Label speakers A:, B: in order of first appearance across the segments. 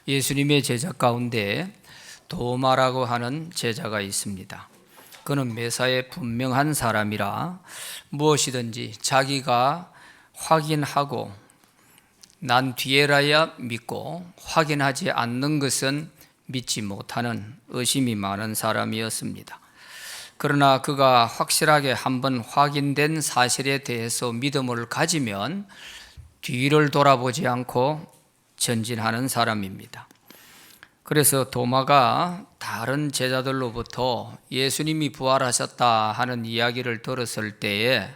A: 예수님의 제자 가운데 도마라고 하는 제자가 있습니다. 그는 매사에 분명한 사람이라 무엇이든지 자기가 확인하고 난 뒤에라야 믿고 확인하지 않는 것은 믿지 못하는 의심이 많은 사람이었습니다. 그러나 그가 확실하게 한번 확인된 사실에 대해서 믿음을 가지면 뒤를 돌아보지 않고 전진하는 사람입니다. 그래서 도마가 다른 제자들로부터 예수님이 부활하셨다 하는 이야기를 들었을 때에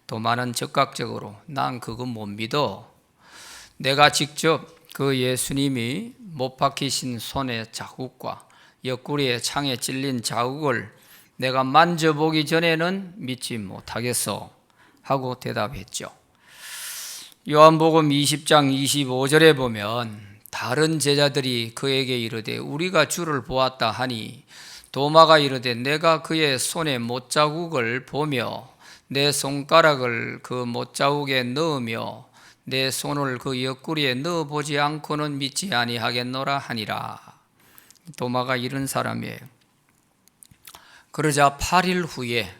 A: 도마는 즉각적으로 난 그거 못 믿어. 내가 직접 그 예수님이 못 박히신 손의 자국과 옆구리에 창에 찔린 자국을 내가 만져보기 전에는 믿지 못하겠어 하고 대답했죠. 요한복음 20장 25절에 보면 다른 제자들이 그에게 이르되 우리가 주를 보았다 하니 도마가 이르되 내가 그의 손에 못자국을 보며 내 손가락을 그 못자국에 넣으며 내 손을 그 옆구리에 넣어보지 않고는 믿지 아니하겠노라 하니라. 도마가 이런 사람이에요. 그러자 8일 후에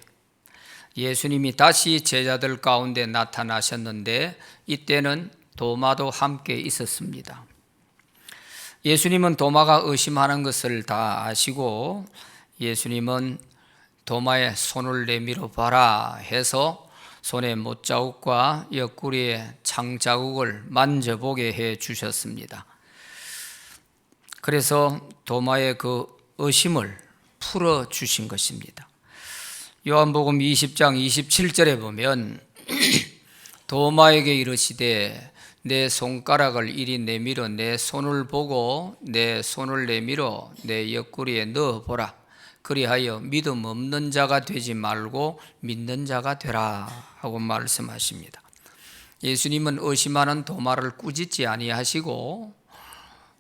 A: 예수님이 다시 제자들 가운데 나타나셨는데 이때는 도마도 함께 있었습니다. 예수님은 도마가 의심하는 것을 다 아시고 예수님은 도마의 손을 내밀어 봐라 해서 손에 못자국과 옆구리에 창자국을 만져보게 해 주셨습니다. 그래서 도마의 그 의심을 풀어 주신 것입니다. 요한복음 20장 27절에 보면 도마에게 이르시되 내 손가락을 이리 내밀어 내 손을 보고 내 손을 내밀어 내 옆구리에 넣어보라. 그리하여 믿음 없는 자가 되지 말고 믿는 자가 되라 하고 말씀하십니다. 예수님은 의심하는 도마를 꾸짖지 아니하시고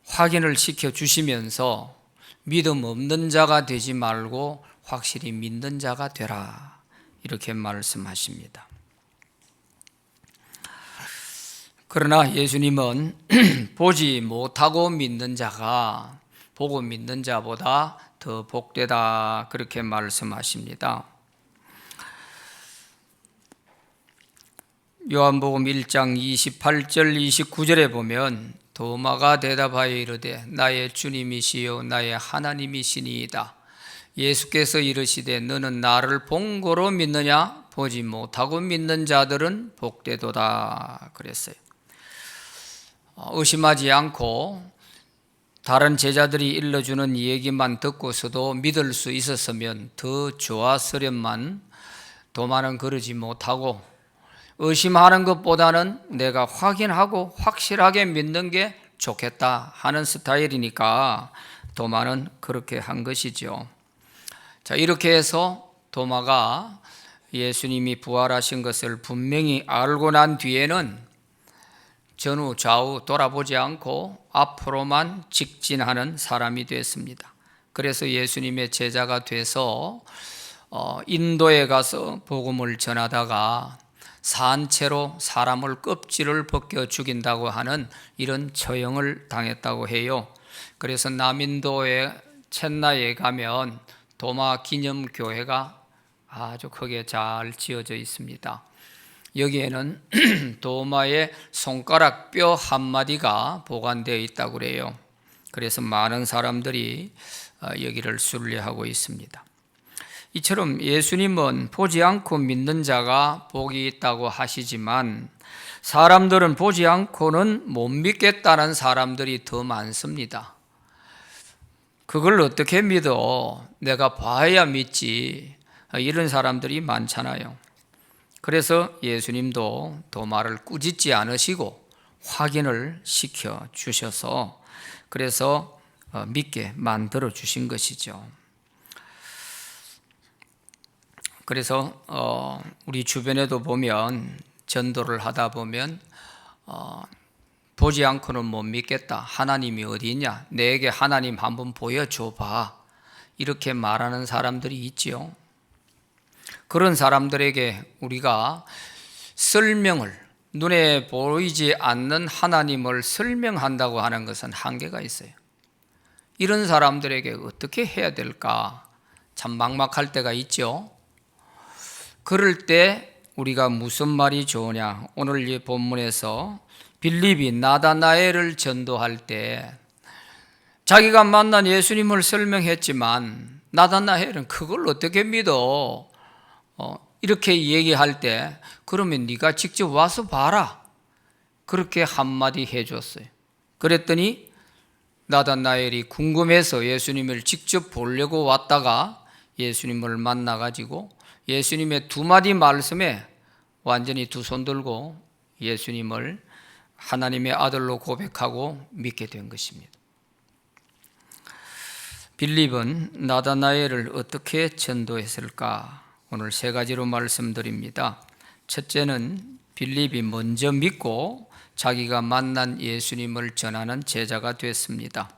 A: 확인을 시켜주시면서 믿음 없는 자가 되지 말고 확실히 믿는 자가 되라 이렇게 말씀하십니다. 그러나 예수님은 보지 못하고 믿는 자가 보고 믿는 자보다 더 복되다 그렇게 말씀하십니다. 요한복음 1장 28절 29절에 보면 도마가 대답하여 이르되 나의 주님이시요 나의 하나님이시니이다. 예수께서 이르시되 너는 나를 본고로 믿느냐? 보지 못하고 믿는 자들은 복되도다 그랬어요. 의심하지 않고 다른 제자들이 일러주는 얘기만 듣고서도 믿을 수 있었으면 더 좋았으련만 도마는 그러지 못하고 의심하는 것보다는 내가 확인하고 확실하게 믿는 게 좋겠다 하는 스타일이니까 도마는 그렇게 한 것이죠. 자, 이렇게 해서 도마가 예수님이 부활하신 것을 분명히 알고 난 뒤에는 전후 좌우 돌아보지 않고 앞으로만 직진하는 사람이 됐습니다. 그래서 예수님의 제자가 돼서 인도에 가서 복음을 전하다가 산채로 사람을 껍질을 벗겨 죽인다고 하는 이런 처형을 당했다고 해요. 그래서 남인도의 첸나이에 가면 도마 기념교회가 아주 크게 잘 지어져 있습니다. 여기에는 도마의 손가락 뼈 한마디가 보관되어 있다고 그래요. 그래서 많은 사람들이 여기를 순례하고 있습니다. 이처럼 예수님은 보지 않고 믿는 자가 복이 있다고 하시지만 사람들은 보지 않고는 못 믿겠다는 사람들이 더 많습니다. 그걸 어떻게 믿어? 내가 봐야 믿지. 이런 사람들이 많잖아요. 그래서 예수님도 도마를 꾸짖지 않으시고 확인을 시켜 주셔서 그래서 믿게 만들어 주신 것이죠. 그래서 우리 주변에도 보면 전도를 하다 보면 보지 않고는 못 믿겠다. 하나님이 어디 있냐? 내게 하나님 한번 보여줘 봐. 이렇게 말하는 사람들이 있지요. 그런 사람들에게 우리가 설명을 눈에 보이지 않는 하나님을 설명한다고 하는 것은 한계가 있어요. 이런 사람들에게 어떻게 해야 될까? 참 막막할 때가 있죠. 그럴 때 우리가 무슨 말이 좋으냐? 오늘 이 본문에서 빌립이 나다나엘을 전도할 때 자기가 만난 예수님을 설명했지만 나다나엘은 그걸 어떻게 믿어? 이렇게 얘기할 때 그러면 네가 직접 와서 봐라. 그렇게 한마디 해줬어요. 그랬더니 나다나엘이 궁금해서 예수님을 직접 보려고 왔다가 예수님을 만나가지고 예수님의 두 마디 말씀에 완전히 두 손 들고 예수님을 하나님의 아들로 고백하고 믿게 된 것입니다. 빌립은 나다나엘을 어떻게 전도했을까? 오늘 세 가지로 말씀드립니다. 첫째는 빌립이 먼저 믿고 자기가 만난 예수님을 전하는 제자가 됐습니다.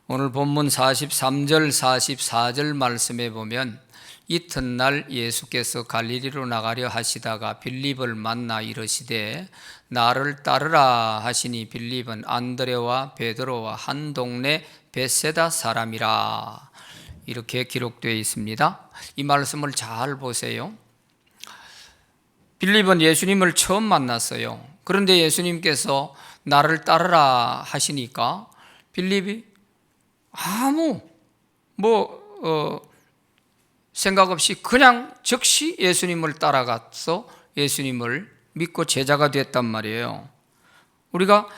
A: 오늘 본문 43절 44절 말씀에 보면 이튿날 예수께서 갈릴리로 나가려 하시다가 빌립을 만나 이르시되 나를 따르라 하시니 빌립은 안드레와 베드로와 한 동네 벳세다 사람이라. 이렇게 기록되어 있습니다. 이 말씀을 잘 보세요. 빌립은 예수님을 처음 만났어요. 그런데 예수님께서 나를 따르라 하시니까 빌립이 아무 생각 없이 그냥 즉시 예수님을 따라가서 예수님을 믿고 제자가 됐단 말이에요. 우리가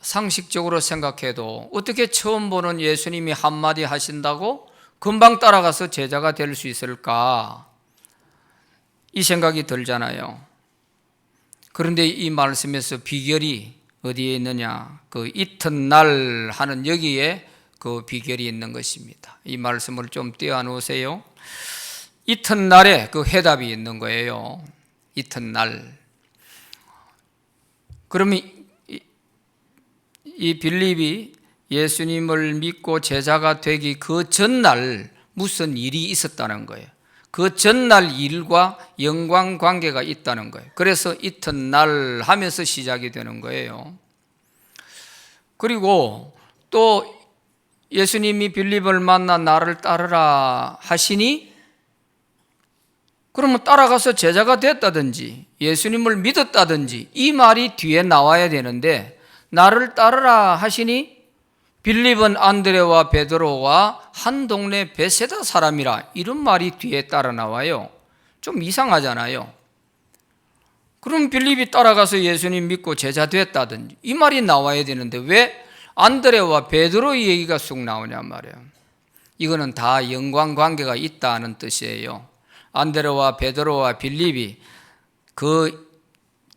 A: 상식적으로 생각해도 어떻게 처음 보는 예수님이 한마디 하신다고 금방 따라가서 제자가 될 수 있을까? 이 생각이 들잖아요. 그런데 이 말씀에서 비결이 어디에 있느냐? 그 이튿날 하는 여기에 그 비결이 있는 것입니다. 이 말씀을 좀 떼어놓으세요. 이튿날에 그 해답이 있는 거예요. 이튿날. 그러면 이 빌립이 예수님을 믿고 제자가 되기 그 전날 무슨 일이 있었다는 거예요. 그 전날 일과 연관 관계가 있다는 거예요. 그래서 이튿날 하면서 시작이 되는 거예요. 그리고 또 예수님이 빌립을 만나 나를 따르라 하시니 그러면 따라가서 제자가 됐다든지 예수님을 믿었다든지 이 말이 뒤에 나와야 되는데 나를 따르라 하시니 빌립은 안드레와 베드로와 한 동네 벳세다 사람이라 이런 말이 뒤에 따라 나와요. 좀 이상하잖아요. 그럼 빌립이 따라가서 예수님 믿고 제자 됐다든지 이 말이 나와야 되는데 왜 안드레와 베드로의 얘기가 쑥 나오냐 말이에요. 이거는 다 연관관계가 있다는 뜻이에요. 안드레와 베드로와 빌립이 그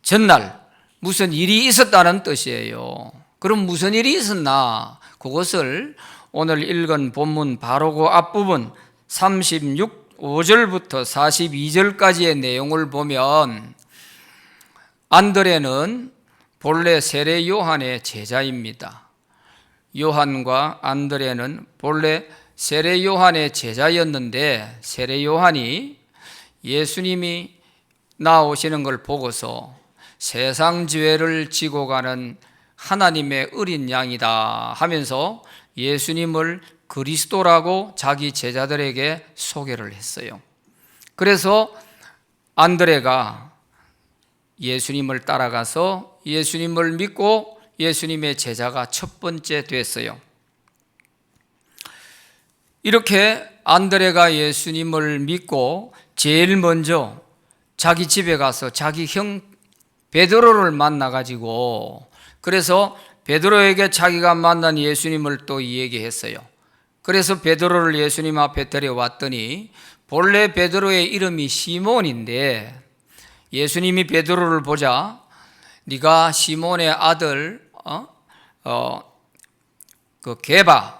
A: 전날 무슨 일이 있었다는 뜻이에요. 그럼 무슨 일이 있었나? 그것을 오늘 읽은 본문 바로 그 앞부분 5절부터 42절까지의 내용을 보면 안드레는 본래 세례 요한의 제자입니다. 요한과 안드레는 본래 세례 요한의 제자였는데 세례 요한이 예수님이 나오시는 걸 보고서 세상 죄를 지고 가는 하나님의 어린 양이다 하면서 예수님을 그리스도라고 자기 제자들에게 소개를 했어요. 그래서 안드레가 예수님을 따라가서 예수님을 믿고 예수님의 제자가 첫 번째 됐어요. 이렇게 안드레가 예수님을 믿고 제일 먼저 자기 집에 가서 자기 형 베드로를 만나가지고 그래서 베드로에게 자기가 만난 예수님을 또 얘기했어요. 그래서 베드로를 예수님 앞에 데려왔더니 본래 베드로의 이름이 시몬인데 예수님이 베드로를 보자 네가 시몬의 아들 그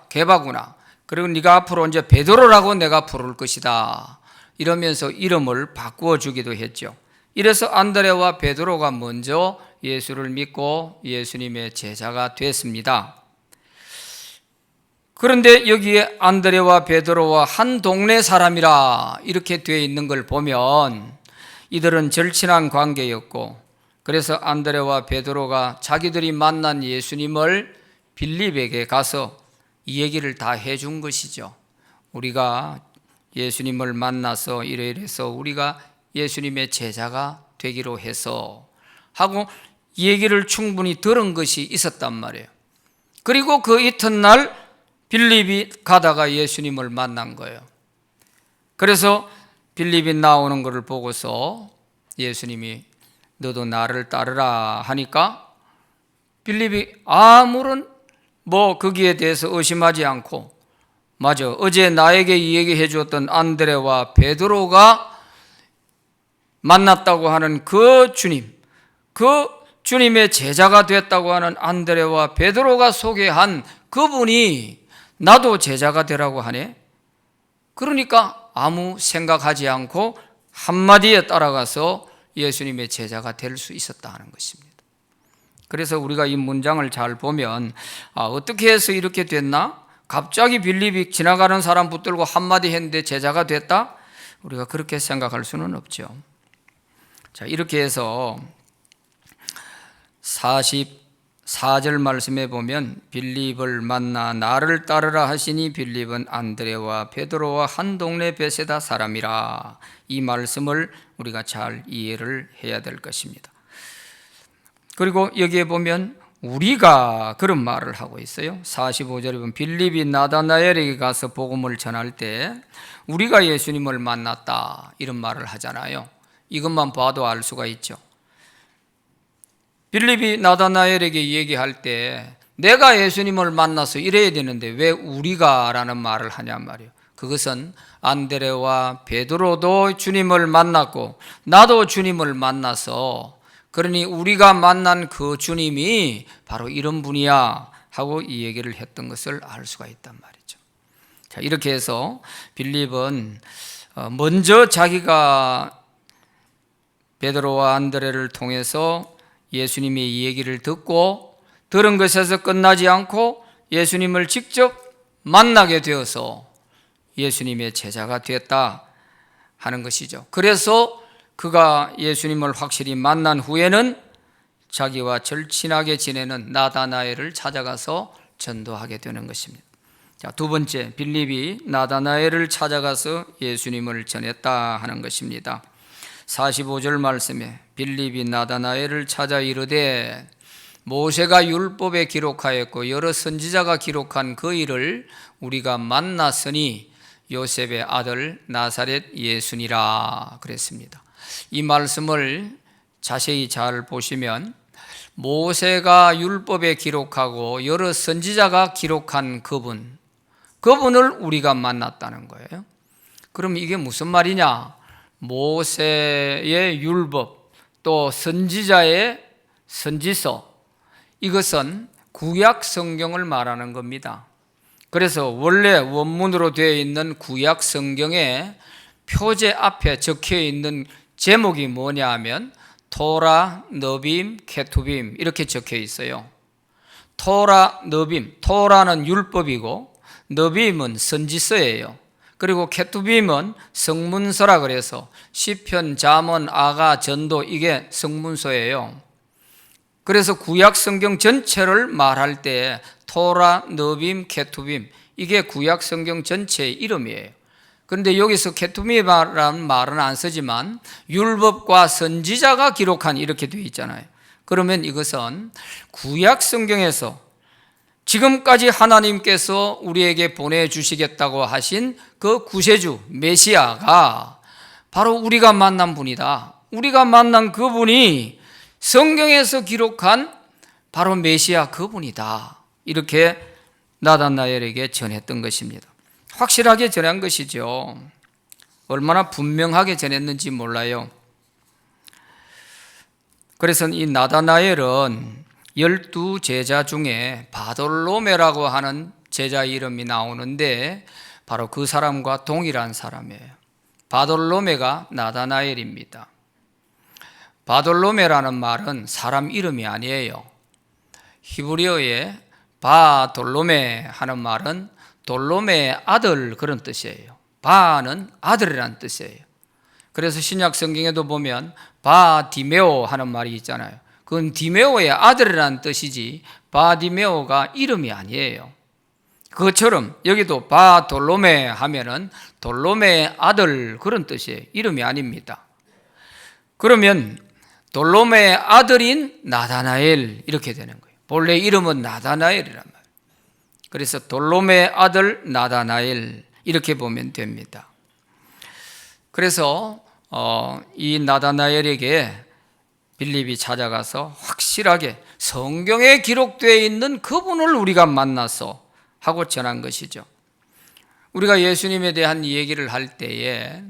A: 게바구나. 그리고 네가 앞으로 이제 베드로라고 내가 부를 것이다. 이러면서 이름을 바꾸어 주기도 했죠. 이래서 안드레와 베드로가 먼저 예수를 믿고 예수님의 제자가 됐습니다. 그런데 여기에 안드레와 베드로와 한 동네 사람이라 이렇게 되어 있는 걸 보면 이들은 절친한 관계였고 그래서 안드레와 베드로가 자기들이 만난 예수님을 빌립에게 가서 이 얘기를 다 해준 것이죠. 우리가 예수님을 만나서 이래서 우리가 예수님의 제자가 되기로 해서 하고 이 얘기를 충분히 들은 것이 있었단 말이에요. 그리고 그 이튿날 빌립이 가다가 예수님을 만난 거예요. 그래서 빌립이 나오는 것을 보고서 예수님이 너도 나를 따르라 하니까 빌립이 아무런 거기에 대해서 의심하지 않고, 맞아, 어제 나에게 이 얘기해 주었던 안드레와 베드로가 만났다고 하는 그 주님, 그 주님의 제자가 됐다고 하는 안드레와 베드로가 소개한 그분이 나도 제자가 되라고 하네. 그러니까 아무 생각하지 않고 한마디에 따라가서 예수님의 제자가 될 수 있었다 하는 것입니다. 그래서 우리가 이 문장을 잘 보면 어떻게 해서 이렇게 됐나? 갑자기 빌립이 지나가는 사람 붙들고 한마디 했는데 제자가 됐다? 우리가 그렇게 생각할 수는 없죠. 자, 이렇게 해서 44절 말씀에 보면 빌립을 만나 나를 따르라 하시니 빌립은 안드레와 베드로와 한 동네 베세다 사람이라. 이 말씀을 우리가 잘 이해를 해야 될 것입니다. 그리고 여기에 보면 우리가 그런 말을 하고 있어요. 45절에 보면 빌립이 나다나엘에게 가서 복음을 전할 때 우리가 예수님을 만났다 이런 말을 하잖아요. 이것만 봐도 알 수가 있죠. 빌립이 나다나엘에게 얘기할 때 내가 예수님을 만나서 이래야 되는데 왜 우리가 라는 말을 하냔 말이에요. 그것은 안드레와 베드로도 주님을 만났고 나도 주님을 만나서, 그러니 우리가 만난 그 주님이 바로 이런 분이야 하고 이 얘기를 했던 것을 알 수가 있단 말이죠. 자, 이렇게 해서 빌립은 먼저 자기가 베드로와 안드레를 통해서 예수님의 이 얘기를 듣고 들은 것에서 끝나지 않고 예수님을 직접 만나게 되어서 예수님의 제자가 되었다 하는 것이죠. 그래서 그가 예수님을 확실히 만난 후에는 자기와 절친하게 지내는 나다나엘을 찾아가서 전도하게 되는 것입니다. 자, 두 번째, 빌립이 나다나엘을 찾아가서 예수님을 전했다 하는 것입니다. 45절 말씀에 빌립이 나다나엘을 찾아 이르되 모세가 율법에 기록하였고 여러 선지자가 기록한 그 일을 우리가 만났으니 요셉의 아들 나사렛 예수니라 그랬습니다. 이 말씀을 자세히 잘 보시면 모세가 율법에 기록하고 여러 선지자가 기록한 그분을 우리가 만났다는 거예요. 그럼 이게 무슨 말이냐? 모세의 율법 또 선지자의 선지서, 이것은 구약 성경을 말하는 겁니다. 그래서 원래 원문으로 되어 있는 구약 성경의 표제 앞에 적혀 있는 제목이 뭐냐 하면 토라, 너빔, 케투빔 이렇게 적혀 있어요. 토라, 너빔, 토라는 율법이고 너빔은 선지서예요. 그리고 케투빔은 성문서라 그래서 시편, 잠언, 아가, 전도 이게 성문서예요. 그래서 구약 성경 전체를 말할 때 토라, 너빔, 케투빔 이게 구약 성경 전체의 이름이에요. 그런데 여기서 케투빔이라는 말은 안 쓰지만 율법과 선지자가 기록한 이렇게 되어 있잖아요. 그러면 이것은 구약 성경에서 지금까지 하나님께서 우리에게 보내주시겠다고 하신 그 구세주 메시아가 바로 우리가 만난 분이다. 우리가 만난 그분이 성경에서 기록한 바로 메시아 그분이다. 이렇게 나다나엘에게 전했던 것입니다. 확실하게 전한 것이죠. 얼마나 분명하게 전했는지 몰라요. 그래서 이 나다나엘은 12제자 중에 바돌로메라고 하는 제자 이름이 나오는데 바로 그 사람과 동일한 사람이에요. 바돌로메가 나다나엘입니다. 바돌로메라는 말은 사람 이름이 아니에요. 히브리어에 바돌로메 하는 말은 돌로메의 아들 그런 뜻이에요. 바는 아들이라는 뜻이에요. 그래서 신약 성경에도 보면 바디메오 하는 말이 있잖아요. 그건 디메오의 아들이라는 뜻이지 바디메오가 이름이 아니에요. 그것처럼 여기도 바돌로메 하면은 돌로메의 아들 그런 뜻이에요. 이름이 아닙니다. 그러면 돌로메의 아들인 나다나엘 이렇게 되는 거예요. 본래 이름은 나다나엘이란 말이에요. 그래서 돌로메의 아들 나다나엘 이렇게 보면 됩니다. 그래서 이 나다나엘에게 빌립이 찾아가서 확실하게 성경에 기록되어 있는 그분을 우리가 만나서 하고 전한 것이죠. 우리가 예수님에 대한 얘기를 할 때에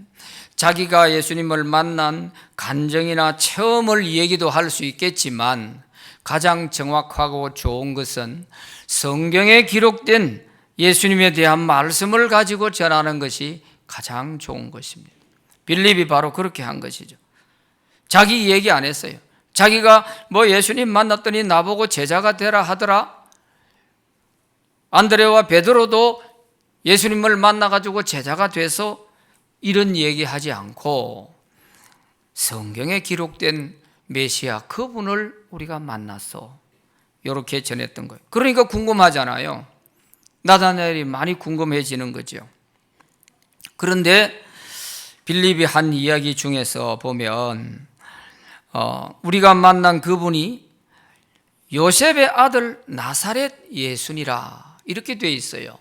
A: 자기가 예수님을 만난 간증이나 체험을 얘기도 할 수 있겠지만 가장 정확하고 좋은 것은 성경에 기록된 예수님에 대한 말씀을 가지고 전하는 것이 가장 좋은 것입니다. 빌립이 바로 그렇게 한 것이죠. 자기 얘기 안 했어요. 자기가 예수님 만났더니 나보고 제자가 되라 하더라. 안드레와 베드로도 예수님을 만나가지고 제자가 돼서 이런 얘기하지 않고 성경에 기록된 메시아 그분을 우리가 만났어 이렇게 전했던 거예요. 그러니까 궁금하잖아요. 나다나엘이 많이 궁금해지는 거죠. 그런데 빌립이 한 이야기 중에서 보면 우리가 만난 그분이 요셉의 아들 나사렛 예수니라 이렇게 돼 있어요.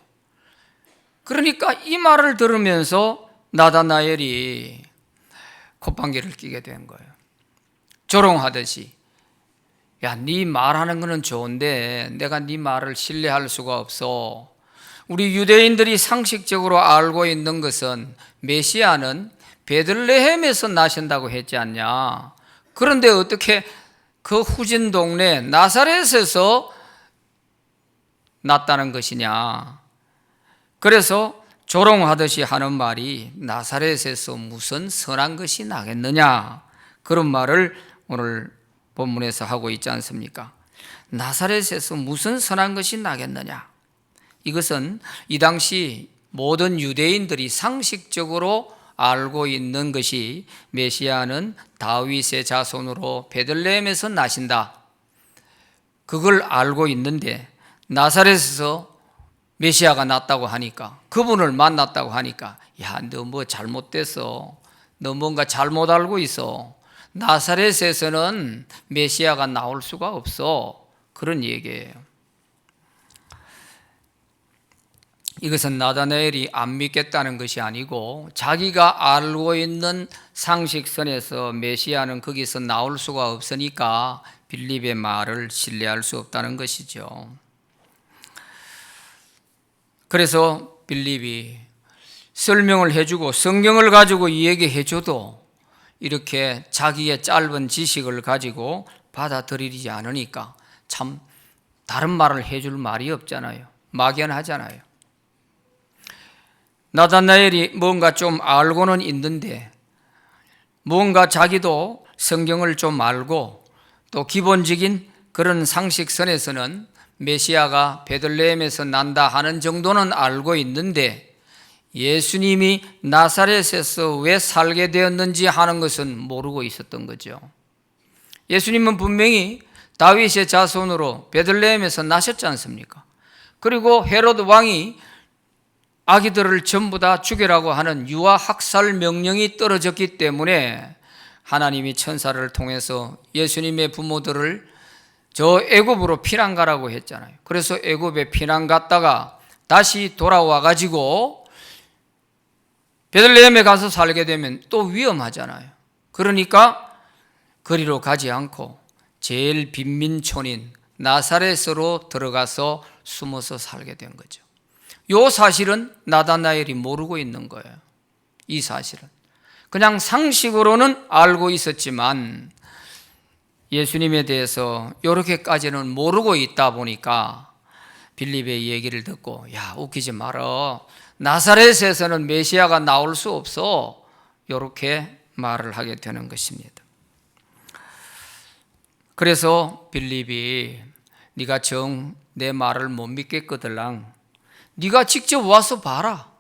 A: 그러니까 이 말을 들으면서 나다나엘이 콧방귀를 뀌게 된 거예요. 조롱하듯이 야, 네 말하는 거는 좋은데 내가 네 말을 신뢰할 수가 없어. 우리 유대인들이 상식적으로 알고 있는 것은 메시아는 베들레헴에서 나신다고 했지 않냐. 그런데 어떻게 그 후진 동네 나사렛에서 났다는 것이냐. 그래서 조롱하듯이 하는 말이 나사렛에서 무슨 선한 것이 나겠느냐. 그런 말을 오늘 본문에서 하고 있지 않습니까? 나사렛에서 무슨 선한 것이 나겠느냐. 이것은 이 당시 모든 유대인들이 상식적으로 알고 있는 것이 메시아는 다윗의 자손으로 베들레헴에서 나신다. 그걸 알고 있는데 나사렛에서 메시아가 났다고 하니까 그분을 만났다고 하니까 야, 너 뭐 잘못됐어. 너 뭔가 잘못 알고 있어. 나사렛에서는 메시아가 나올 수가 없어. 그런 얘기예요. 이것은 나다나엘이 안 믿겠다는 것이 아니고 자기가 알고 있는 상식선에서 메시아는 거기서 나올 수가 없으니까 빌립의 말을 신뢰할 수 없다는 것이죠. 그래서 빌립이 설명을 해주고 성경을 가지고 얘기해줘도 이렇게 자기의 짧은 지식을 가지고 받아들이지 않으니까 참 다른 말을 해줄 말이 없잖아요. 막연하잖아요. 나다나엘이 뭔가 좀 알고는 있는데 뭔가 자기도 성경을 좀 알고 또 기본적인 그런 상식선에서는 메시아가 베들레헴에서 난다 하는 정도는 알고 있는데 예수님이 나사렛에서 왜 살게 되었는지 하는 것은 모르고 있었던 거죠. 예수님은 분명히 다윗의 자손으로 베들레헴에서 나셨지 않습니까? 그리고 헤로드 왕이 아기들을 전부 다 죽이라고 하는 유아 학살 명령이 떨어졌기 때문에 하나님이 천사를 통해서 예수님의 부모들을 저 애굽으로 피난 가라고 했잖아요. 그래서 애굽에 피난 갔다가 다시 돌아와 가지고 베들레헴에 가서 살게 되면 또 위험하잖아요. 그러니까 거리로 가지 않고 제일 빈민촌인 나사렛으로 들어가서 숨어서 살게 된 거죠. 이 사실은 나다나엘이 모르고 있는 거예요. 이 사실은 그냥 상식으로는 알고 있었지만 예수님에 대해서 이렇게까지는 모르고 있다 보니까 빌립의 얘기를 듣고 야, 웃기지 마라. 나사렛에서는 메시아가 나올 수 없어. 이렇게 말을 하게 되는 것입니다. 그래서 빌립이 네가 정 내 말을 못 믿겠거들랑 네가 직접 와서 봐라.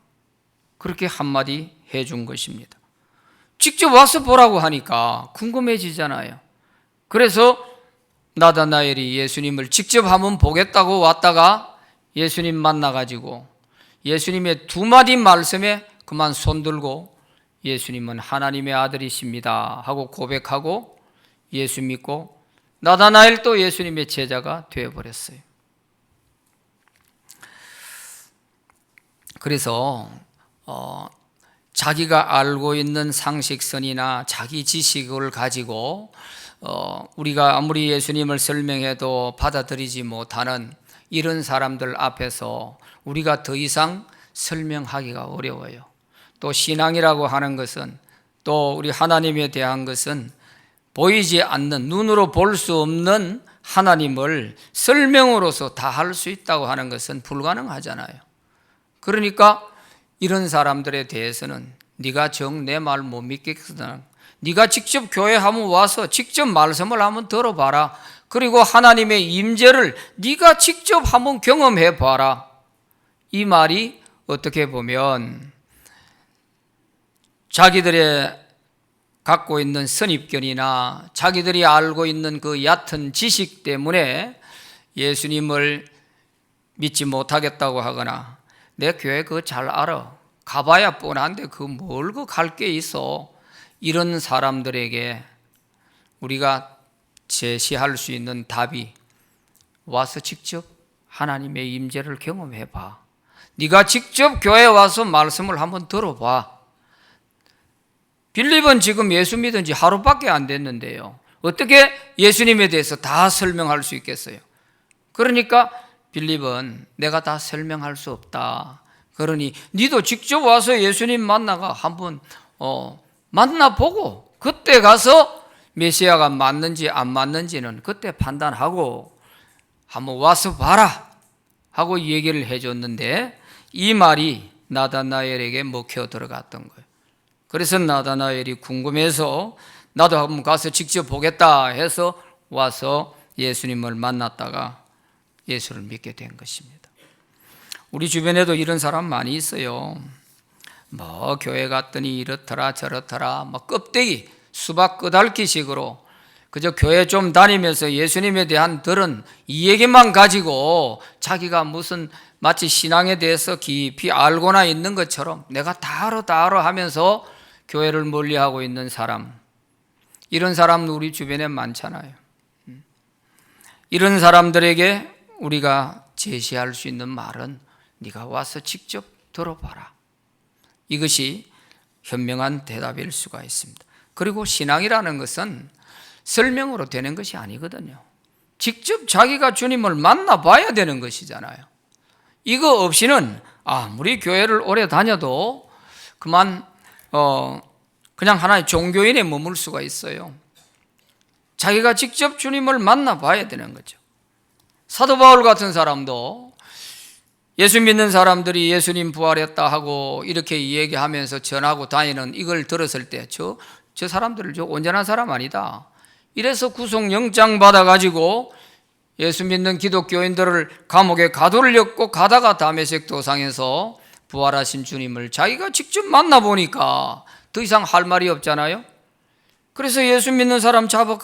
A: 그렇게 한마디 해준 것입니다. 직접 와서 보라고 하니까 궁금해지잖아요. 그래서 나다나엘이 예수님을 직접 한번 보겠다고 왔다가 예수님 만나가지고 예수님의 두 마디 말씀에 그만 손들고 예수님은 하나님의 아들이십니다 하고 고백하고 예수 믿고 나다나엘도 예수님의 제자가 되어버렸어요. 그래서 자기가 알고 있는 상식선이나 자기 지식을 가지고 우리가 아무리 예수님을 설명해도 받아들이지 못하는 이런 사람들 앞에서 우리가 더 이상 설명하기가 어려워요. 또 신앙이라고 하는 것은, 또 우리 하나님에 대한 것은 보이지 않는, 눈으로 볼 수 없는 하나님을 설명으로서 다 할 수 있다고 하는 것은 불가능하잖아요. 그러니까 이런 사람들에 대해서는 네가 정 내 말 못 믿겠거든, 네가 직접 교회 한번 와서 직접 말씀을 한번 들어봐라, 그리고 하나님의 임재를 네가 직접 한번 경험해 봐라. 이 말이 어떻게 보면 자기들의 갖고 있는 선입견이나 자기들이 알고 있는 그 얕은 지식 때문에 예수님을 믿지 못하겠다고 하거나, 내 교회 그거 잘 알아, 가봐야 뻔한데 그 뭘 그 갈 게 있어, 이런 사람들에게 우리가 제시할 수 있는 답이 와서 직접 하나님의 임재를 경험해 봐. 네가 직접 교회에 와서 말씀을 한번 들어봐. 빌립은 지금 예수 믿은 지 하루밖에 안 됐는데요, 어떻게 예수님에 대해서 다 설명할 수 있겠어요? 그러니까 빌립은 내가 다 설명할 수 없다, 그러니 니도 직접 와서 예수님 만나가 한번 만나보고 그때 가서 메시아가 맞는지 안 맞는지는 그때 판단하고 한번 와서 봐라 하고 얘기를 해줬는데, 이 말이 나다나엘에게 먹혀 들어갔던 거예요. 그래서 나다나엘이 궁금해서 나도 한번 가서 직접 보겠다 해서 와서 예수님을 만났다가 예수를 믿게 된 것입니다. 우리 주변에도 이런 사람 많이 있어요. 뭐 교회 갔더니 이렇더라 저렇더라, 뭐 껍데기 수박 끄달기식으로 그저 교회 좀 다니면서 예수님에 대한 들은 이 얘기만 가지고 자기가 무슨 마치 신앙에 대해서 깊이 알고나 있는 것처럼 내가 다 알아 하면서 교회를 멀리하고 있는 사람, 이런 사람 우리 주변에 많잖아요. 이런 사람들에게 우리가 제시할 수 있는 말은 네가 와서 직접 들어봐라. 이것이 현명한 대답일 수가 있습니다. 그리고 신앙이라는 것은 설명으로 되는 것이 아니거든요. 직접 자기가 주님을 만나봐야 되는 것이잖아요. 이거 없이는 아무리 교회를 오래 다녀도 그만 그냥 하나의 종교인에 머물 수가 있어요. 자기가 직접 주님을 만나봐야 되는 거죠. 사도 바울 같은 사람도 예수 믿는 사람들이 예수님 부활했다 하고 이렇게 얘기하면서 전하고 다니는 이걸 들었을 때 저 사람들을 저 온전한 사람 아니다, 이래서 구속영장 받아가지고 예수 믿는 기독교인들을 감옥에 가두려고 가다가 다메섹 도상에서 부활하신 주님을 자기가 직접 만나보니까 더 이상 할 말이 없잖아요. 그래서 예수 믿는 사람 잡아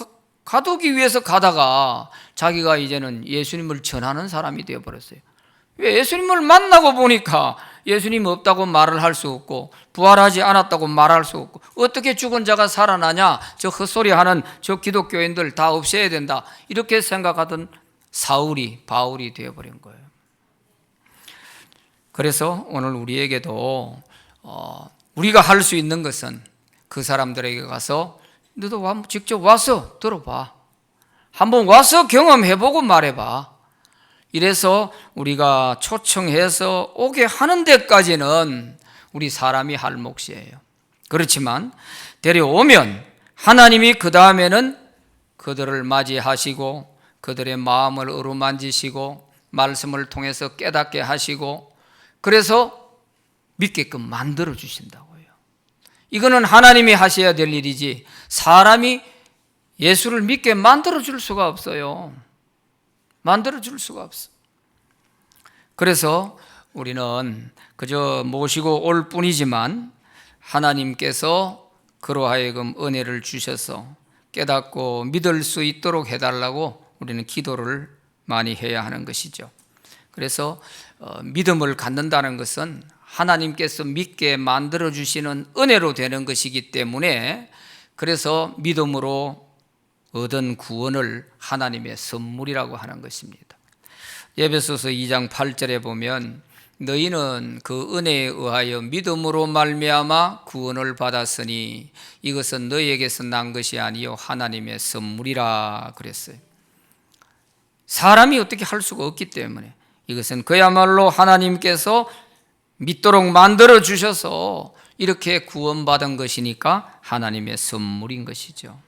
A: 가두기 위해서 가다가 자기가 이제는 예수님을 전하는 사람이 되어버렸어요. 왜? 예수님을 만나고 보니까 예수님 없다고 말을 할 수 없고 부활하지 않았다고 말할 수 없고, 어떻게 죽은 자가 살아나냐, 저 헛소리하는 저 기독교인들 다 없애야 된다, 이렇게 생각하던 바울이 되어버린 거예요. 그래서 오늘 우리에게도 우리가 할 수 있는 것은 그 사람들에게 가서 너도 직접 와서 들어봐, 한번 와서 경험해보고 말해봐, 이래서 우리가 초청해서 오게 하는 데까지는 우리 사람이 할 몫이에요. 그렇지만 데려오면 하나님이 그 다음에는 그들을 맞이하시고 그들의 마음을 어루만지시고 말씀을 통해서 깨닫게 하시고 그래서 믿게끔 만들어 주신다고요. 이거는 하나님이 하셔야 될 일이지 사람이 예수를 믿게 만들어 줄 수가 없어요. 만들어 줄 수가 없어. 그래서 우리는 그저 모시고 올 뿐이지만 하나님께서 그로 하여금 은혜를 주셔서 깨닫고 믿을 수 있도록 해달라고 우리는 기도를 많이 해야 하는 것이죠. 그래서 믿음을 갖는다는 것은 하나님께서 믿게 만들어주시는 은혜로 되는 것이기 때문에, 그래서 믿음으로 얻은 구원을 하나님의 선물이라고 하는 것입니다. 에베소서 2장 8절에 보면 너희는 그 은혜에 의하여 믿음으로 말미암아 구원을 받았으니 이것은 너희에게서 난 것이 아니요 하나님의 선물이라 그랬어요. 사람이 어떻게 할 수가 없기 때문에 이것은 그야말로 하나님께서 믿도록 만들어 주셔서 이렇게 구원받은 것이니까 하나님의 선물인 것이죠.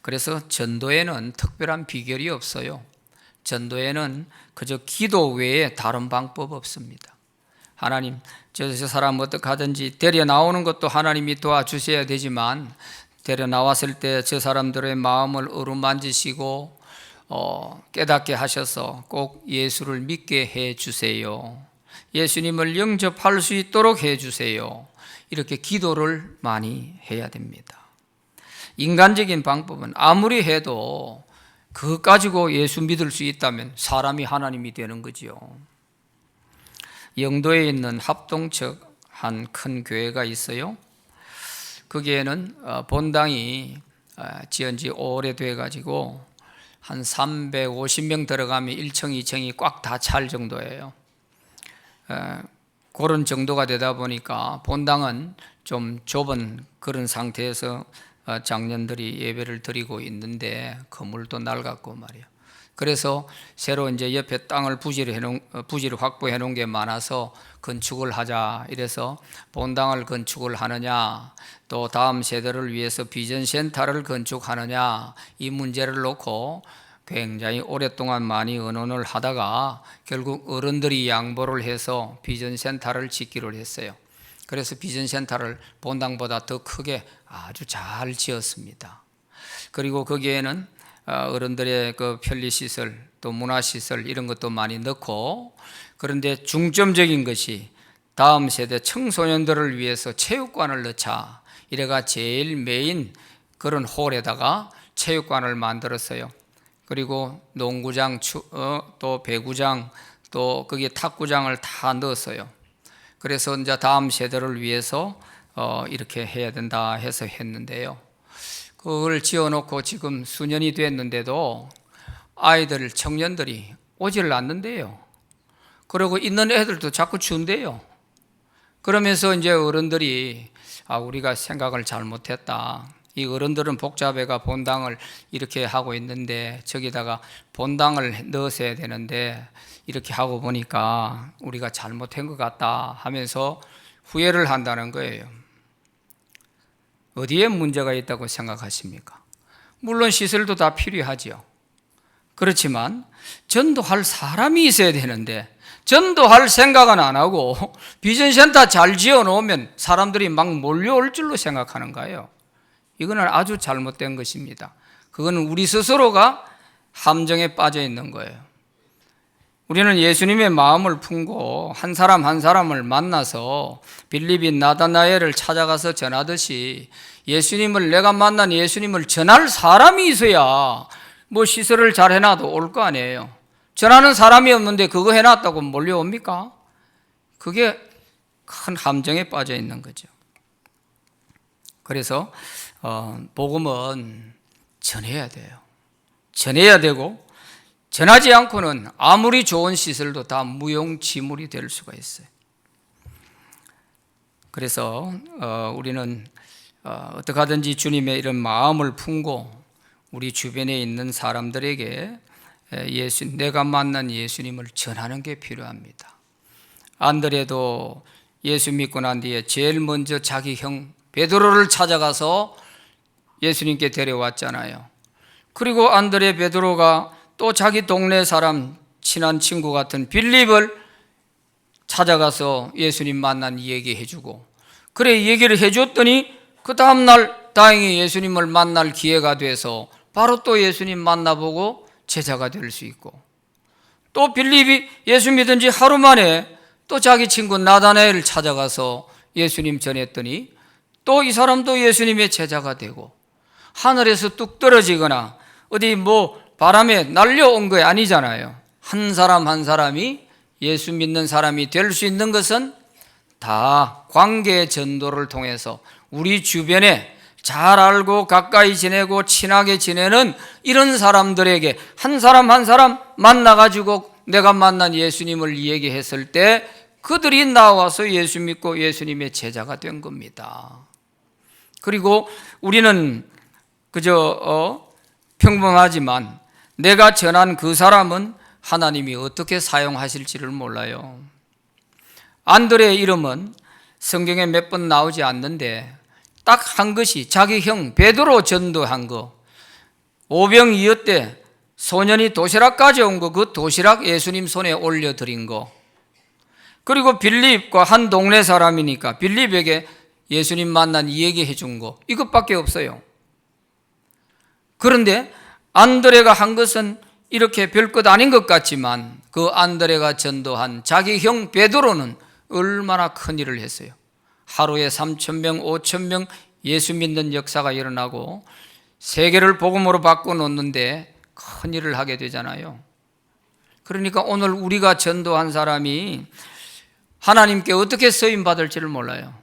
A: 그래서 전도에는 특별한 비결이 없어요. 전도에는 그저 기도 외에 다른 방법 없습니다. 하나님, 저 사람 어떻게 하든지 데려 나오는 것도 하나님이 도와주셔야 되지만, 데려 나왔을 때 저 사람들의 마음을 어루만지시고 깨닫게 하셔서 꼭 예수를 믿게 해 주세요. 예수님을 영접할 수 있도록 해 주세요. 이렇게 기도를 많이 해야 됩니다. 인간적인 방법은 아무리 해도 그것 가지고 예수 믿을 수 있다면 사람이 하나님이 되는 거지요. 영도에 있는 합동측 한 큰 교회가 있어요. 거기에는 본당이 지은 지 오래돼 가지고 한 350명 들어가면 1층, 2층이 꽉 다 찰 정도예요. 그런 정도가 되다 보니까 본당은 좀 좁은 그런 상태에서 장년들이 예배를 드리고 있는데 건물도 낡았고 말이에요. 그래서 새로 이제 옆에 땅을 부지를 확보해 놓은 게 많아서 건축을 하자 이래서 본당을 건축을 하느냐, 또 다음 세대를 위해서 비전센터를 건축하느냐, 이 문제를 놓고 굉장히 오랫동안 많이 의논을 하다가 결국 어른들이 양보를 해서 비전센터를 짓기로 했어요. 그래서 비전센터를 본당보다 더 크게 아주 잘 지었습니다. 그리고 거기에는 어른들의 그 편리시설, 또 문화시설 이런 것도 많이 넣고, 그런데 중점적인 것이 다음 세대 청소년들을 위해서 체육관을 넣자 이래가 제일 메인 그런 홀에다가 체육관을 만들었어요. 그리고 농구장, 또 배구장, 또 거기에 탁구장을 다 넣었어요. 그래서 이제 다음 세대를 위해서 이렇게 해야 된다 해서 했는데요. 그걸 지어놓고 지금 수년이 됐는데도 아이들, 청년들이 오지를 않는데요. 그리고 있는 애들도 자꾸 준대요. 그러면서 이제 어른들이 우리가 생각을 잘못했다. 이 어른들은 복잡해가 본당을 이렇게 하고 있는데 저기다가 본당을 넣었어야 되는데 이렇게 하고 보니까 우리가 잘못한 것 같다 하면서 후회를 한다는 거예요. 어디에 문제가 있다고 생각하십니까? 물론 시설도 다 필요하죠. 그렇지만 전도할 사람이 있어야 되는데 전도할 생각은 안 하고 비전센터 잘 지어놓으면 사람들이 막 몰려올 줄로 생각하는 거예요. 이거는 아주 잘못된 것입니다. 그거는 우리 스스로가 함정에 빠져 있는 거예요. 우리는 예수님의 마음을 품고 한 사람 한 사람을 만나서 빌립인 나다나엘을 찾아가서 전하듯이 예수님을, 내가 만난 예수님을 전할 사람이 있어야 뭐 시설을 잘 해놔도 올 거 아니에요. 전하는 사람이 없는데 그거 해놨다고 몰려옵니까? 그게 큰 함정에 빠져 있는 거죠. 그래서 복음은 전해야 돼요. 전해야 되고, 전하지 않고는 아무리 좋은 시설도 다 무용지물이 될 수가 있어요. 그래서 우리는 어떻게 하든지 주님의 이런 마음을 품고 우리 주변에 있는 사람들에게 내가 만난 예수님을 전하는 게 필요합니다. 안드레도 예수 믿고 난 뒤에 제일 먼저 자기 형 베드로를 찾아가서 예수님께 데려왔잖아요. 그리고 안드레, 베드로가 또 자기 동네 사람, 친한 친구 같은 빌립을 찾아가서 예수님 만난 얘기해주고, 그래 얘기를 해줬더니 그 다음날 다행히 예수님을 만날 기회가 돼서 바로 또 예수님 만나보고 제자가 될 수 있고, 또 빌립이 예수 믿은 지 하루 만에 또 자기 친구 나다나엘을 찾아가서 예수님 전했더니 또 이 사람도 예수님의 제자가 되고, 하늘에서 뚝 떨어지거나 어디 뭐 바람에 날려온 거 아니잖아요. 한 사람 한 사람이 예수 믿는 사람이 될 수 있는 것은 다 관계 전도를 통해서 우리 주변에 잘 알고 가까이 지내고 친하게 지내는 이런 사람들에게 한 사람 한 사람 만나가지고 내가 만난 예수님을 얘기했을 때 그들이 나와서 예수 믿고 예수님의 제자가 된 겁니다. 그리고 우리는 그저 평범하지만 내가 전한 그 사람은 하나님이 어떻게 사용하실지를 몰라요. 안드레의 이름은 성경에 몇 번 나오지 않는데 딱 한 것이 자기 형 베드로 전도한 거, 오병이어 때 소년이 도시락 가져온 거, 그 도시락 예수님 손에 올려드린 거, 그리고 빌립과 한 동네 사람이니까 빌립에게 예수님 만난 얘기해 준 거, 이것밖에 없어요. 그런데 안드레가 한 것은 이렇게 별것 아닌 것 같지만 그 안드레가 전도한 자기 형 베드로는 얼마나 큰 일을 했어요. 하루에 3,000명, 5,000명 예수 믿는 역사가 일어나고 세계를 복음으로 바꿔놓는데 큰 일을 하게 되잖아요. 그러니까 오늘 우리가 전도한 사람이 하나님께 어떻게 쓰임받을지를 몰라요.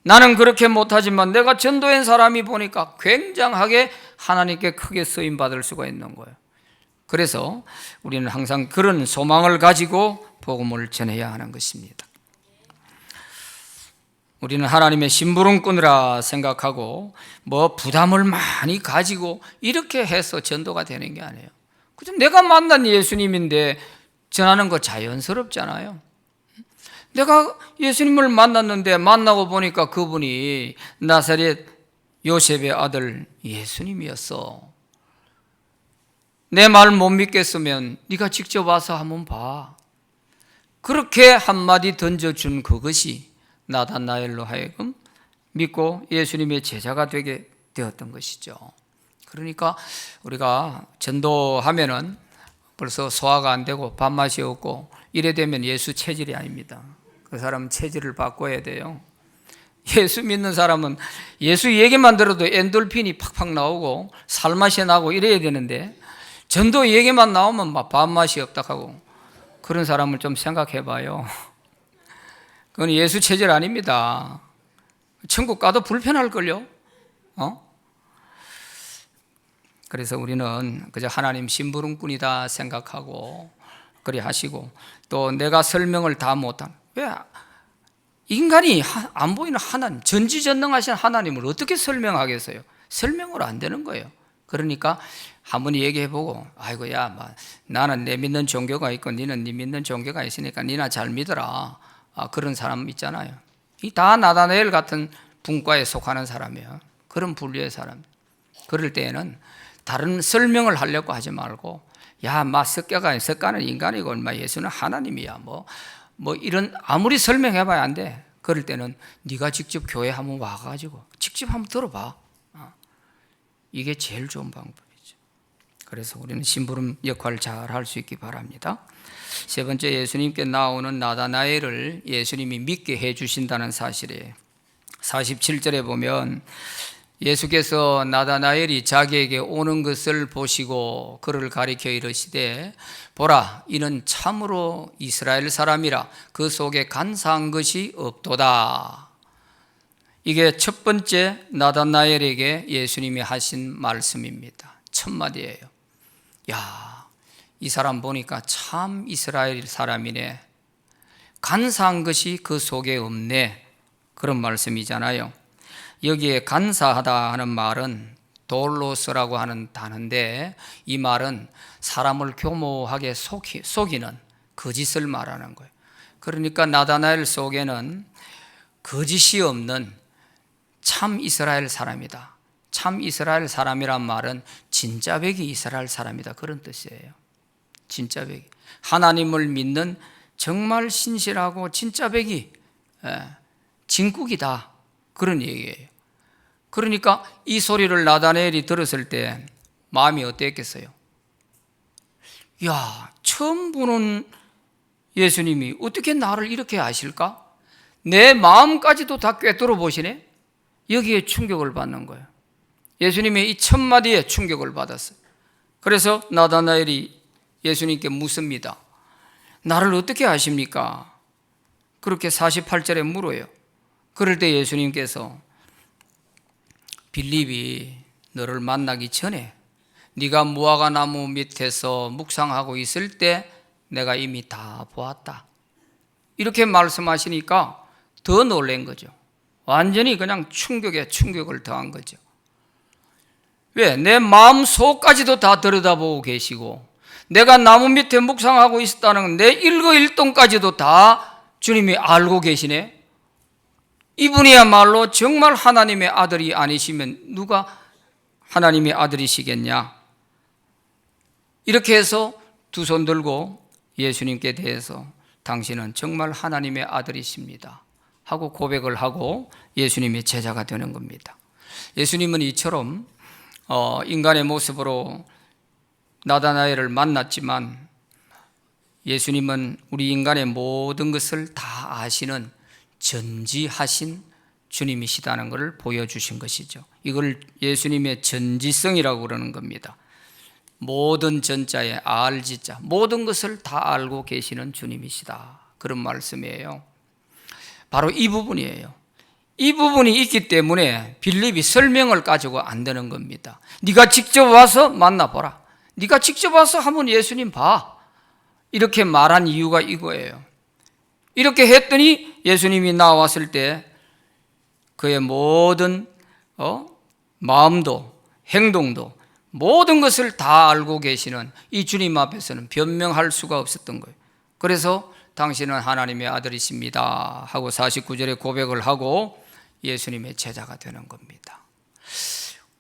A: 나는 그렇게 못하지만 내가 전도한 사람이 보니까 굉장하게 하나님께 크게 쓰임받을 수가 있는 거예요. 그래서 우리는 항상 그런 소망을 가지고 복음을 전해야 하는 것입니다. 우리는 하나님의 심부름꾼이라 생각하고 뭐 부담을 많이 가지고 이렇게 해서 전도가 되는 게 아니에요. 그저 내가 만난 예수님인데 전하는 거 자연스럽잖아요. 내가 예수님을 만났는데 만나고 보니까 그분이 나사렛 요셉의 아들 예수님이었어. 내 말 못 믿겠으면 네가 직접 와서 한번 봐. 그렇게 한마디 던져준 그것이 나다나엘로 하여금 믿고 예수님의 제자가 되게 되었던 것이죠. 그러니까 우리가 전도하면은 벌써 소화가 안 되고 밥맛이 없고 이래 되면 예수 체질이 아닙니다. 그 사람은 체질을 바꿔야 돼요. 예수 믿는 사람은 예수 얘기만 들어도 엔돌핀이 팍팍 나오고 살맛이 나고 이래야 되는데 전도 얘기만 나오면 막 밥맛이 없다 하고 그런 사람을 좀 생각해 봐요. 그건 예수 체질 아닙니다. 천국 가도 불편할걸요? 그래서 우리는 그저 하나님 심부름꾼이다 생각하고 그리 하시고 또 내가 설명을 다 못한, 왜 인간이 안 보이는 하나님, 전지전능하신 하나님을 어떻게 설명하겠어요? 설명으로 안 되는 거예요. 그러니까 한번 얘기해보고 아이고야 나는 내 믿는 종교가 있고 너는 네 믿는 종교가 있으니까 너나 잘 믿어라. 그런 사람 있잖아요. 이 다 나다나엘 같은 분과에 속하는 사람이에요. 그런 분류의 사람. 그럴 때에는 다른 설명을 하려고 하지 말고 석가는 인간이고 예수는 하나님이야 뭐 이런 아무리 설명해봐야 안 돼. 그럴 때는 네가 직접 교회 한번 와가지고 직접 한번 들어봐. 이게 제일 좋은 방법이죠. 그래서 우리는 심부름 역할을 잘 할 수 있기 바랍니다. 세 번째, 예수님께 나오는 나다나엘을 예수님이 믿게 해주신다는 사실이에요. 47절에 보면 예수께서 나다나엘이 자기에게 오는 것을 보시고 그를 가리켜 이르시되 보라 이는 참으로 이스라엘 사람이라 그 속에 간사한 것이 없도다. 이게 첫 번째 나다나엘에게 예수님이 하신 말씀입니다. 첫 마디예요. 이 사람 보니까 참 이스라엘 사람이네. 간사한 것이 그 속에 없네. 그런 말씀이잖아요. 여기에 간사하다 하는 말은 돌로스라고 하는 단어인데 이 말은 사람을 교모하게 속이는 거짓을 말하는 거예요. 그러니까 나다나엘 속에는 거짓이 없는 참 이스라엘 사람이다. 참 이스라엘 사람이란 말은 진짜백이 이스라엘 사람이다. 그런 뜻이에요. 진짜백이. 하나님을 믿는 정말 신실하고 진짜백이 진국이다. 그런 얘기예요. 그러니까 이 소리를 나다나엘이 들었을 때 마음이 어땠겠어요? 처음 보는 예수님이 어떻게 나를 이렇게 아실까? 내 마음까지도 다 꿰뚫어 보시네? 여기에 충격을 받는 거예요. 예수님의 이 첫 마디에 충격을 받았어요. 그래서 나다나엘이 예수님께 묻습니다. 나를 어떻게 아십니까? 그렇게 48절에 물어요. 그럴 때 예수님께서 빌립이 너를 만나기 전에 네가 무화과 나무 밑에서 묵상하고 있을 때 내가 이미 다 보았다. 이렇게 말씀하시니까 더 놀란 거죠. 완전히 그냥 충격에 충격을 더한 거죠. 왜? 내 마음 속까지도 다 들여다보고 계시고 내가 나무 밑에 묵상하고 있었다는 내 일거일동까지도 다 주님이 알고 계시네. 이분이야말로 정말 하나님의 아들이 아니시면 누가 하나님의 아들이시겠냐. 이렇게 해서 두 손 들고 예수님께 대해서 당신은 정말 하나님의 아들이십니다 하고 고백을 하고 예수님의 제자가 되는 겁니다. 예수님은 이처럼 인간의 모습으로 나다나엘을 만났지만 예수님은 우리 인간의 모든 것을 다 아시는 전지하신 주님이시다는 것을 보여주신 것이죠. 이걸 예수님의 전지성이라고 그러는 겁니다. 모든 전자에 알지자, 모든 것을 다 알고 계시는 주님이시다, 그런 말씀이에요. 바로 이 부분이에요. 이 부분이 있기 때문에 빌립이 설명을 가지고 안 되는 겁니다. 네가 직접 와서 만나보라, 네가 직접 와서 한번 예수님 봐, 이렇게 말한 이유가 이거예요. 이렇게 했더니 예수님이 나왔을 때 그의 모든 마음도 행동도 모든 것을 다 알고 계시는 이 주님 앞에서는 변명할 수가 없었던 거예요. 그래서 당신은 하나님의 아들이십니다 하고 49절에 고백을 하고 예수님의 제자가 되는 겁니다.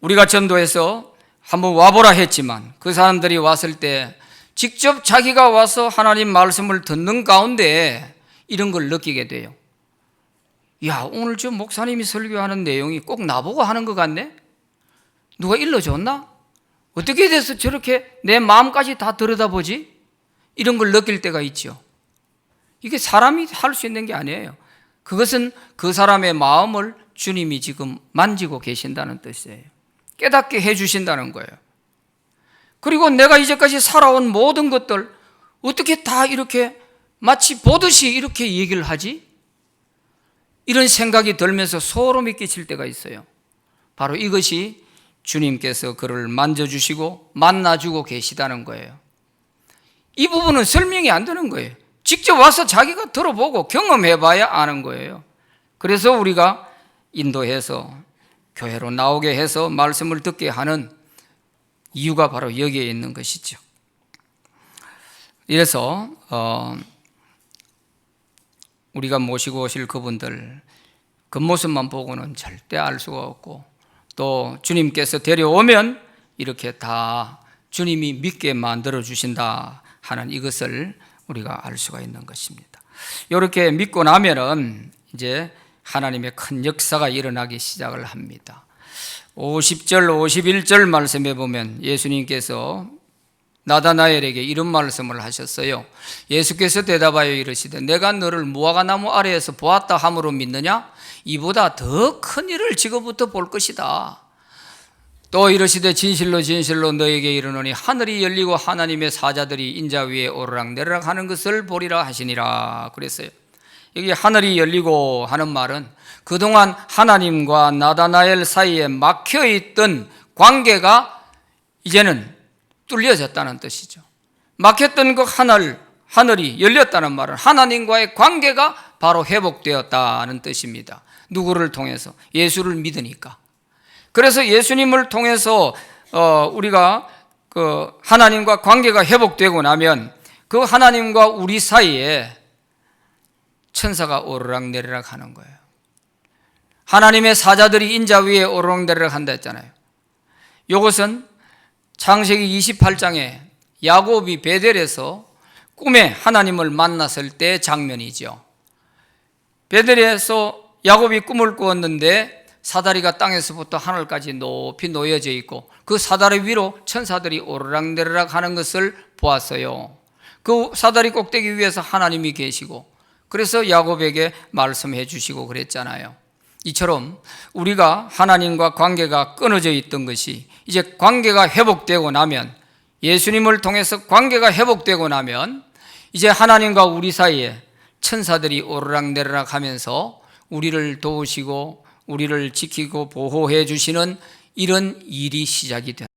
A: 우리가 전도해서 한번 와보라 했지만 그 사람들이 왔을 때 직접 자기가 와서 하나님 말씀을 듣는 가운데 이런 걸 느끼게 돼요. 야, 오늘 저 목사님이 설교하는 내용이 꼭 나보고 하는 것 같네? 누가 일러줬나? 어떻게 돼서 저렇게 내 마음까지 다 들여다보지? 이런 걸 느낄 때가 있죠. 이게 사람이 할 수 있는 게 아니에요. 그것은 그 사람의 마음을 주님이 지금 만지고 계신다는 뜻이에요. 깨닫게 해주신다는 거예요. 그리고 내가 이제까지 살아온 모든 것들 어떻게 다 이렇게 마치 보듯이 이렇게 얘기를 하지? 이런 생각이 들면서 소름이 끼칠 때가 있어요. 바로 이것이 주님께서 그를 만져주시고 만나주고 계시다는 거예요. 이 부분은 설명이 안 되는 거예요. 직접 와서 자기가 들어보고 경험해봐야 아는 거예요. 그래서 우리가 인도해서 교회로 나오게 해서 말씀을 듣게 하는 이유가 바로 여기에 있는 것이죠. 이래서 우리가 모시고 오실 그분들 겉모습만 보고는 절대 알 수가 없고 또 주님께서 데려오면 이렇게 다 주님이 믿게 만들어 주신다 하는 이것을 우리가 알 수가 있는 것입니다. 이렇게 믿고 나면은 이제 하나님의 큰 역사가 일어나기 시작을 합니다. 50절, 51절 말씀에 보면 예수님께서 나다나엘에게 이런 말씀을 하셨어요. 예수께서 대답하여 이르시되 내가 너를 무화과 나무 아래에서 보았다 함으로 믿느냐? 이보다 더 큰 일을 지금부터 볼 것이다. 또 이르시되 진실로 진실로 너에게 이르노니 하늘이 열리고 하나님의 사자들이 인자 위에 오르락내리락 하는 것을 보리라 하시니라 그랬어요. 여기 하늘이 열리고 하는 말은 그동안 하나님과 나다나엘 사이에 막혀있던 관계가 이제는 뚫려졌다는 뜻이죠. 막혔던 그 하늘이 열렸다는 말은 하나님과의 관계가 바로 회복되었다는 뜻입니다. 누구를 통해서? 예수를 믿으니까. 그래서 예수님을 통해서 우리가 그 하나님과 관계가 회복되고 나면 그 하나님과 우리 사이에 천사가 오르락내리락 하는 거예요. 하나님의 사자들이 인자 위에 오르락내리락 한다 했잖아요. 이것은 창세기 28장에 야곱이 베델에서 꿈에 하나님을 만났을 때 장면이죠. 베델에서 야곱이 꿈을 꾸었는데 사다리가 땅에서부터 하늘까지 높이 놓여져 있고 그 사다리 위로 천사들이 오르락내리락 하는 것을 보았어요. 그 사다리 꼭대기 위에서 하나님이 계시고 그래서 야곱에게 말씀해 주시고 그랬잖아요. 이처럼 우리가 하나님과 관계가 끊어져 있던 것이 이제 관계가 회복되고 나면, 예수님을 통해서 관계가 회복되고 나면 이제 하나님과 우리 사이에 천사들이 오르락내리락 하면서 우리를 도우시고 우리를 지키고 보호해 주시는 이런 일이 시작이 됩니다.